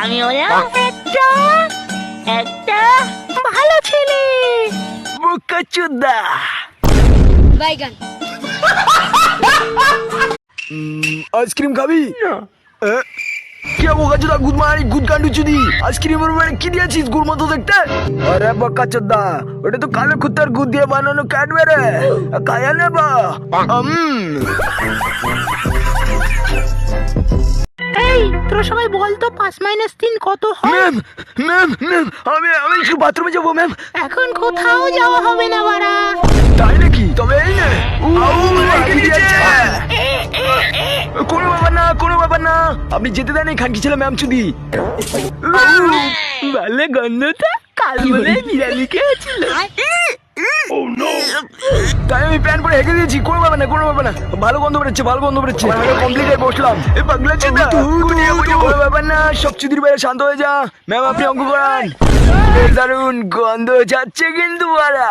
আমি হলাম একটা একটা ভালো ছেলে। বোকাচোদা। বাইগান। আইসক্রিম খাবি? কে বোকাচোদা গুদ মারি গুদ কান্ডু চুদি আইসক্রিমের উপরে কি দিয়েছিস গুড় মতো দেখতে? আরে বোকাচোদা ওটা তো কালো কুত্তার গুদ দিয়ে বানানো ক্যাডবেরি খায়া নেবা। এই তোরা সবাই বল তো 5 - 3 কত হয়? ম্যাম ম্যাম ম্যাম আমি একটু বাথরুমে যাবো ম্যাম। এখন কোথাও যাওয়া হবে না বাড়া। তাই নাকি? তবে এই নে। কোনো ব্যাপার না কোনো ব্যাপার না, আপনি যেতে দেন এই খানকি ছেলে ম্যাম চুদি। ভালো গন্ধটা কাল বলে বিরিয়ানি খেয়েছিল, তাই আমি প্যান্ট পরে হেঁকে দিয়েছি। কোনো ব্যাপার না কোনো ব্যাপার না, ভালো গন্ধ বেরোচ্ছে ভালো গন্ধ বেরোচ্ছে। কমপ্লিট হয়ে বসলাম। এ পাগলা চেদা কোনো ব্যাপার না, সব চুদির বাইরে শান্ত হয়ে যা। ম্যাম আপনি অঙ্ক করান। দারুন গন্ধ যাচ্ছে কিন্তু বাড়া।